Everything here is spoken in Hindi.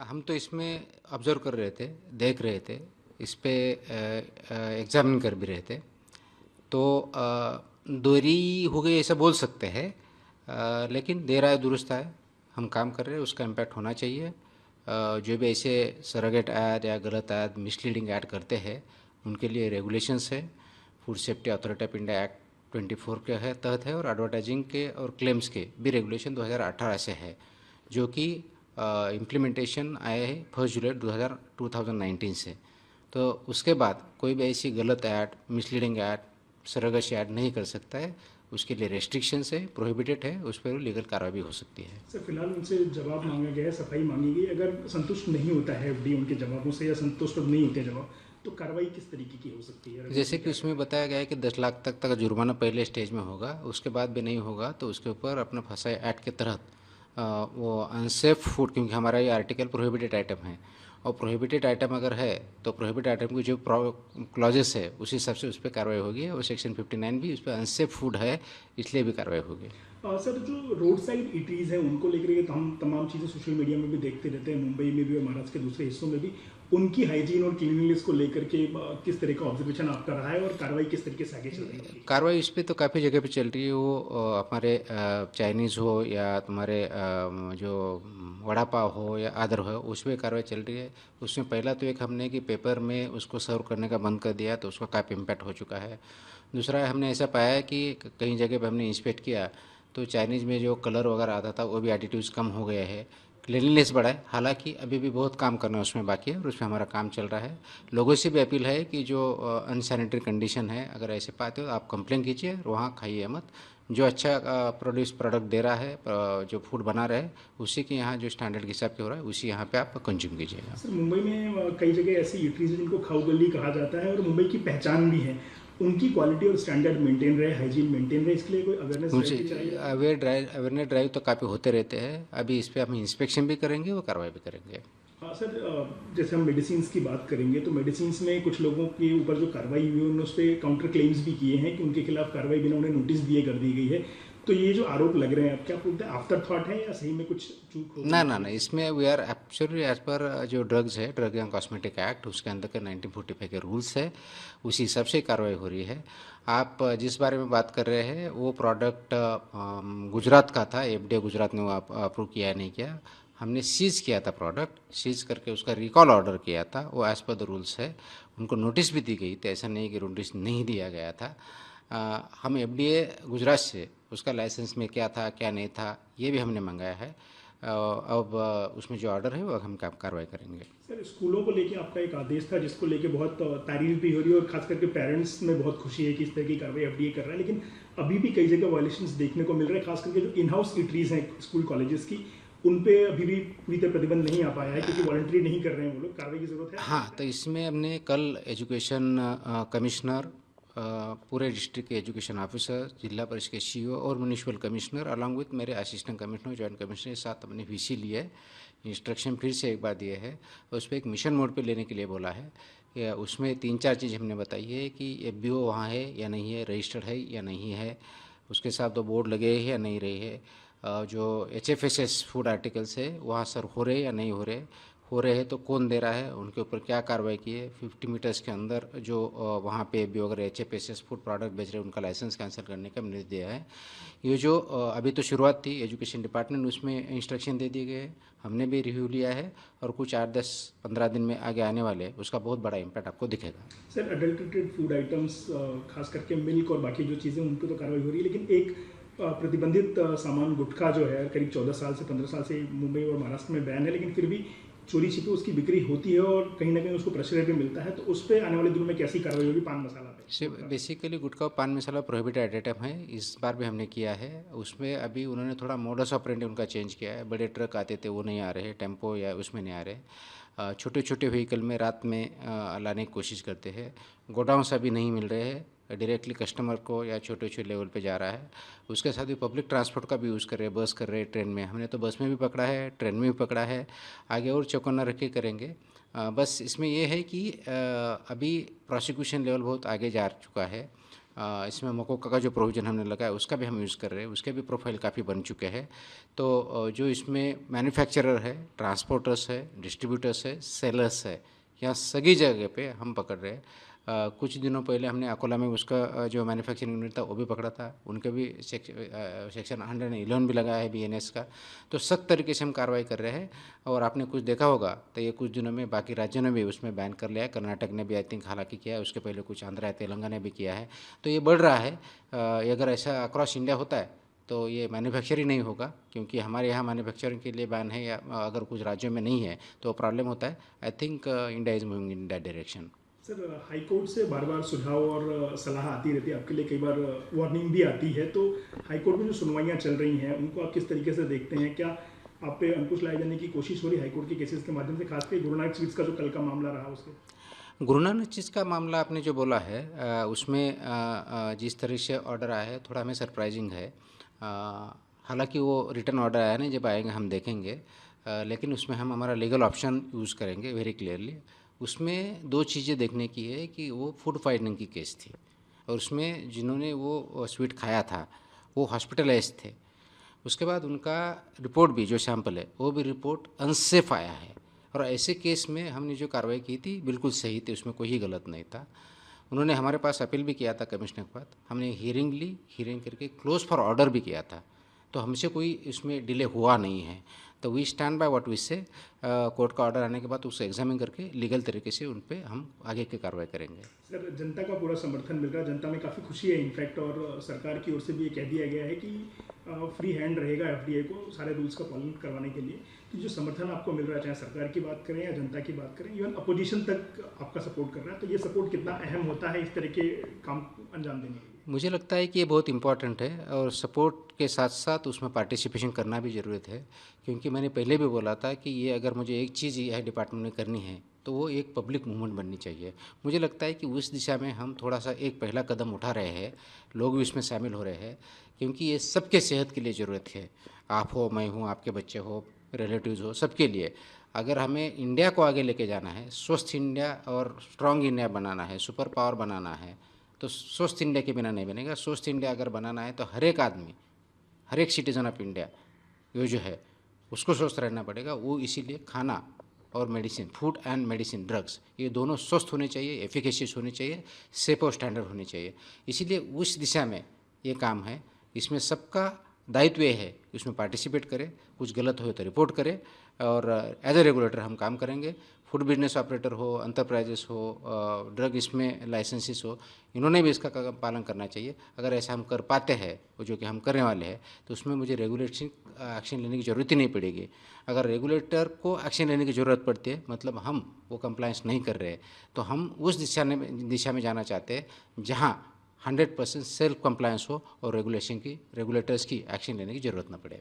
हम तो इसमें ऑब्ज़र्व कर रहे थे, देख रहे थे, इस पे एग्ज़ामिन कर भी रहे थे। तो देरी हो गई ऐसा बोल सकते हैं, लेकिन देर आए दुरुस्त आए, हम काम कर रहे हैं, उसका इम्पैक्ट होना चाहिए। जो भी ऐसे सरोगेट ऐड या गलत ऐड, मिसलीडिंग ऐड करते हैं, उनके लिए रेगुलेशंस है। Food safety authority of India act 24 के है तहत है, और एडवर्टाइजिंग के और क्लेम्स के भी रेगुलेशन 2018 से है, जो कि इम्प्लीमेंटेशन आए हैं 1 जुलाई 2019 से। तो उसके बाद कोई भी ऐसी गलत ऐड, मिसलीडिंग ऐड, सरगश ऐड नहीं कर सकता है। उसके लिए रेस्ट्रिक्शंस है, प्रोहिबिटेड है, उस पर लीगल कार्रवाई भी हो सकती है। सर फिलहाल उनसे जवाब मांगा गया है, सफाई मांगी गई। अगर संतुष्ट नहीं होता है एफडी उनके जवाबों से, या संतुष्ट नहीं होते जवाब, तो कार्रवाई किस तरीके की हो सकती है? जैसे कि उसमें बताया गया है कि 10 लाख तक जुर्माना पहले स्टेज में होगा, उसके बाद भी नहीं होगा तो उसके ऊपर अपना फसाई एक्ट के तहत वो अनसेफ फूड, क्योंकि हमारा ये आर्टिकल प्रोहिबिटेड आइटम है, और प्रोहिबिटेड आइटम अगर है तो प्रोहिबिटेड आइटम की जो क्लॉजेस है उस हिसाब से उस पर कार्रवाई होगी, और सेक्शन 59 भी उस पर अनसेफ फूड है, इसलिए भी कार्रवाई होगी। सर जो रोड साइड ईटरीज हैं उनको लेकर के तो हम तमाम चीज़ें सोशल मीडिया में भी देखते रहते हैं, मुंबई में भी और महाराष्ट्र के दूसरे हिस्सों में भी। उनकी हाइजीन और क्लीनलीनेस को लेकर के किस तरह का ऑब्जर्वेशन आपका रहा है, और कार्रवाई किस तरीके से आगे चल रही है? कार्रवाई इस पर तो काफ़ी जगह पे चल रही है। वो हमारे चाइनीज़ हो या तुम्हारे जो वड़ा पाव हो या अदर हो, उसमें कार्रवाई चल रही है। उसमें पहला तो एक हमने कि पेपर में उसको सर्व करने का बंद कर दिया, तो उसका काफ़ी इम्पैक्ट हो चुका है। दूसरा हमने ऐसा पाया है कि कई जगह पे हमने इंस्पेक्ट किया तो चाइनीज़ में जो कलर वगैरह आता था वो भी एडिटिव्स कम हो गया है, क्लीनलीनेस बढ़ा है। हालांकि अभी भी बहुत काम करना उसमें बाकी है, और उसमें हमारा काम चल रहा है। लोगों से भी अपील है कि जो अनसैनिटरी कंडीशन है, अगर ऐसे पाते हो आप कंप्लेन कीजिए, और वहाँ खाइए मत। जो अच्छा प्रोडक्ट दे रहा है, जो फूड बना रहे हैं, उसी के यहाँ जो स्टैंडर्ड के हिसाब से हो रहा है, उसी यहाँ पे आप कंज्यूम कीजिएगा। सर मुंबई में कई जगह ऐसी ईटरीज हैं जिनको खाऊ गली कहा जाता है और मुंबई की पहचान भी है। उनकी क्वालिटी और स्टैंडर्ड मेंटेन रहे, हाइजीन मेंटेन रहे, इसके लिए कोई अवेयरनेस मुझे ड्राइव चलाई जाती है? अवेयरनेस ड्राइव तो काफ़ी होते रहते हैं। अभी इस पर हम इंस्पेक्शन भी करेंगे और कार्रवाई भी करेंगे। हाँ सर, जैसे हम मेडिसिन की बात करेंगे तो मेडिसिन में कुछ लोगों के ऊपर जो कार्रवाई हुई है उन्होंने उस पर काउंटर क्लेम्स भी किए हैं कि उनके खिलाफ कार्रवाई बिना उन्हें नोटिस दिए कर दी गई है। तो ये जो आरोप लग रहे हैं, आप क्या बोलते हैं, आफ्टर थॉट है या सही में कुछ चूक हो ना गई ना थी? ना, इसमें we are absolutely as per जो ड्रग्स है, ड्रग एंड कॉस्मेटिक एक्ट, उसके अंदर के 1945 के रूल्स है, उसी हिसाब से कार्रवाई हो रही है। आप जिस बारे में बात कर रहे हैं वो प्रोडक्ट गुजरात का था। एफडीए गुजरात ने वो अप्रूव किया है, नहीं किया। हमने सीज किया था प्रोडक्ट, सीज करके उसका रिकॉल ऑर्डर किया था, वो एज़ पर द रूल्स है। उनको नोटिस भी दी गई थी, ऐसा नहीं कि नोटिस नहीं दिया गया था। हम एफडीए गुजरात से उसका लाइसेंस में क्या था क्या नहीं था ये भी हमने मंगाया है। अब उसमें जो ऑर्डर है वो हम कार्रवाई करेंगे। सर स्कूलों को लेके आपका एक आदेश था जिसको लेके बहुत तारीफ भी हो रही है, और खास करके पेरेंट्स में बहुत खुशी है कि इस तरह की कार्रवाई एफडीए कर रहा है, लेकिन अभी भी कई जगह वायलेशंस देखने को मिल रहे हैं, खास करके जो इन हाउस ईटरीज हैं स्कूल कॉलेजेस की, उन पे अभी भी पूरी तरह प्रतिबंध नहीं आ पाया है क्योंकि वॉलंटरी नहीं कर रहे हैं वो लोग। कार्रवाई की जरूरत है, आपको हाँ, लगता तो है? इसमें हमने कल एजुकेशन कमिश्नर, पूरे डिस्ट्रिक्ट के एजुकेशन ऑफिसर, जिला परिषद के सीईओ और म्यूनिसिपल कमिश्नर अलॉन्ग विथ मेरे असिस्टेंट कमिश्नर, जॉइंट कमिश्नर के साथ हमने वीसी लिए है। इंस्ट्रक्शन फिर से एक बार दिए है, और उस पर एक मिशन मोड पे लेने के लिए बोला है। कि उसमें 3-4 चीज़ हमने बताई है कि एफबीओ वहाँ है या नहीं है, रजिस्टर्ड है या नहीं है, उसके साथ तो बोर्ड लगे हैं या नहीं रहे है, जो एचएफएसएस फूड आर्टिकल्स है वहाँ सर हो रहे या नहीं हो रहे हैं तो कौन दे रहा है, उनके ऊपर क्या कार्रवाई की है। 50 मीटर्स के अंदर जो वहाँ पे भी अगर एचएफएसएस फूड प्रोडक्ट बेच रहे हैं उनका लाइसेंस कैंसिल करने का निर्देश दिया है। ये जो अभी तो शुरुआत थी, एजुकेशन डिपार्टमेंट उसमें इंस्ट्रक्शन दे दिए गए हैं, हमने भी रिव्यू लिया है, और कुछ 8-10-15 दिन में आगे आने वाले हैं, उसका बहुत बड़ा इम्पैक्ट आपको दिखेगा। सर अडल्ट्रेटेड फूड आइटम्स, खास करके मिल्क और बाकी जो चीज़ें उन पर तो कार्रवाई हो रही है, लेकिन एक प्रतिबंधित सामान गुटखा जो है करीब 14 साल से 15 साल से मुंबई और महाराष्ट्र में बैन है, लेकिन फिर भी चोरी छिपी उसकी बिक्री होती है और कहीं ना कहीं उसको प्रेशर रेट भी मिलता है। तो उस पर आने वाले दिनों में कैसी कार्रवाई होगी पान मसाला पे, से गुटखा पे? बेसिकली गुटखा और पान मसाला प्रोहिबिटेड आइटम है, इस बार भी हमने किया है। उसमें अभी उन्होंने थोड़ा मोडस ऑपरेंडी उनका चेंज किया है। बड़े ट्रक आते थे वो नहीं आ रहे, टेम्पो या उसमें नहीं आ रहे, छोटे छोटे व्हीकल में रात में लाने की कोशिश करते हैं। गोडाउन्स अभी नहीं मिल रहे हैं, डायरेक्टली कस्टमर को या छोटे छोटे लेवल पे जा रहा है। उसके साथ ही पब्लिक ट्रांसपोर्ट का भी यूज़ कर रहे हैं, बस कर रहे हैं, ट्रेन में। हमने तो बस में भी पकड़ा है, ट्रेन में भी पकड़ा है, आगे और चौकन्ना रख के करेंगे। बस इसमें यह है कि अभी प्रोसिक्यूशन लेवल बहुत आगे जा चुका है। इसमें मकोका का जो प्रोविज़न हमने लगाया उसका भी हम यूज़ कर रहे हैं, उसके भी प्रोफाइल काफ़ी बन चुके हैं। तो जो इसमें मैन्युफैक्चरर है, ट्रांसपोर्टर्स है, डिस्ट्रीब्यूटर्स है, सेलर्स है, यहाँ सभी जगह पे हम पकड़ रहे हैं। कुछ दिनों पहले हमने अकोला में उसका जो मैन्युफैक्चरिंग यूनिट था वो भी पकड़ा था, उनके भी सेक्शन 111 भी लगाया है बीएनएस का। तो सख्त तरीके से हम कार्रवाई कर रहे हैं। और आपने कुछ देखा होगा तो ये कुछ दिनों में बाकी राज्यों ने भी उसमें बैन कर लिया है, कर्नाटक ने भी आई थिंक हालांकि किया है, उसके पहले कुछ आंध्र या तेलंगाना ने भी किया है। तो ये बढ़ रहा है। ये अगर ऐसा अक्रॉस इंडिया होता है तो ये मैन्युफैक्चर ही नहीं होगा, क्योंकि हमारे यहाँ मैन्युफैक्चरिंग के लिए बैन है, या अगर कुछ राज्यों में नहीं है तो प्रॉब्लम होता है। I think India is moving in that direction. Sir, high court से बार बार सुझाव और सलाह आती रहती है, आपके लिए कई बार वार्निंग भी आती है। तो हाई कोर्ट में जो सुनवाइयाँ चल रही हैं उनको आप किस तरीके से देखते हैं? क्या आप पे अंकुश लाए जाने की कोशिश हो रही है हाई कोर्ट के केसेस के माध्यम से, खासकर गुरु नानक स्वीट्स का जो कल का मामला रहा उसके? गुरु नानक चीज़ का मामला आपने जो बोला है, उसमें जिस तरह से ऑर्डर आया है थोड़ा हमें सरप्राइजिंग है। हालांकि वो रिटर्न ऑर्डर आया नहीं, जब आएंगे हम देखेंगे। लेकिन उसमें हम हमारा लीगल ऑप्शन यूज़ करेंगे वेरी क्लियरली। उसमें दो चीज़ें देखने की है कि वो फूड पॉइजनिंग की केस थी, और उसमें जिन्होंने वो स्वीट खाया था वो हॉस्पिटलाइज थे। उसके बाद उनका रिपोर्ट भी जो सैंपल है वो भी रिपोर्ट अनसेफ आया है। और ऐसे केस में हमने जो कार्रवाई की थी बिल्कुल सही थी, उसमें कोई गलत नहीं था। उन्होंने हमारे पास अपील भी किया था कमिश्नर के पास, हमने हियरिंग ली, हियरिंग करके क्लोज फॉर ऑर्डर भी किया था। तो हमसे कोई इसमें डिले हुआ नहीं है। तो we stand by what we say. Court का ऑर्डर आने के बाद उसे एग्जामिन करके लीगल तरीके से उन पर हम आगे की कार्रवाई करेंगे। सर, जनता का पूरा समर्थन मिल रहा है, जनता में काफ़ी खुशी है इनफैक्ट, और सरकार की ओर से भी ये कह दिया गया है कि फ्री हैंड रहेगा एफडीए को सारे रूल्स का पालन करवाने के लिए। तो जो समर्थन आपको मिल रहा है, चाहे सरकार की बात करें या जनता की बात करें, इवन अपोजिशन तक आपका सपोर्ट कर रहा है, तो ये सपोर्ट कितना अहम होता है इस तरह के काम अंजाम देने के लिए? मुझे लगता है कि ये बहुत इम्पॉर्टेंट है, और सपोर्ट के साथ साथ उसमें पार्टिसिपेशन करना भी ज़रूरत है। क्योंकि मैंने पहले भी बोला था कि ये अगर मुझे एक चीज़ यह डिपार्टमेंट में करनी है तो वो एक पब्लिक मूवमेंट बननी चाहिए। मुझे लगता है कि उस दिशा में हम थोड़ा सा एक पहला कदम उठा रहे हैं, लोग भी इसमें शामिल हो रहे हैं, क्योंकि ये सबके सेहत के लिए ज़रूरत है। आप हो, मैं हूँ, आपके बच्चे हो, रिलेटिव्स हो, सबके लिए। अगर हमें इंडिया को आगे लेके जाना है, स्वस्थ इंडिया और स्ट्रॉन्ग इंडिया बनाना है, सुपर पावर बनाना है, तो स्वस्थ इंडिया के बिना नहीं बनेगा। स्वस्थ इंडिया अगर बनाना है तो हर एक आदमी, हर एक सिटीज़न ऑफ इंडिया ये जो है उसको स्वस्थ रहना पड़ेगा। वो इसीलिए खाना और medicine, food and medicine, drugs, ये दोनों स्वस्थ होने चाहिए, एफिकेशियस होने चाहिए, सेफ और स्टैंडर्ड होने चाहिए। इसीलिए उस दिशा में ये काम है। इसमें सबका दायित्व ये है, इसमें पार्टिसिपेट करें, कुछ गलत हो तो रिपोर्ट करें, और एज ए रेगुलेटर हम काम करेंगे। फूड बिजनेस ऑपरेटर हो, एंटरप्राइजेस हो, ड्रग इसमें लाइसेंसेस हो, इन्होंने भी इसका पालन करना चाहिए। अगर ऐसा हम कर पाते हैं, वो जो कि हम करने वाले हैं, तो उसमें मुझे रेगुलेशन एक्शन लेने की ज़रूरत ही नहीं पड़ेगी। अगर रेगुलेटर को एक्शन लेने की ज़रूरत पड़ती है, मतलब हम वो कंप्लायंस नहीं कर रहे, तो हम उस दिशा में जाना चाहते हैं जहाँ 100% सेल्फ कंप्लायंस हो और रेगुलेटर्स की एक्शन लेने की ज़रूरत न पड़े।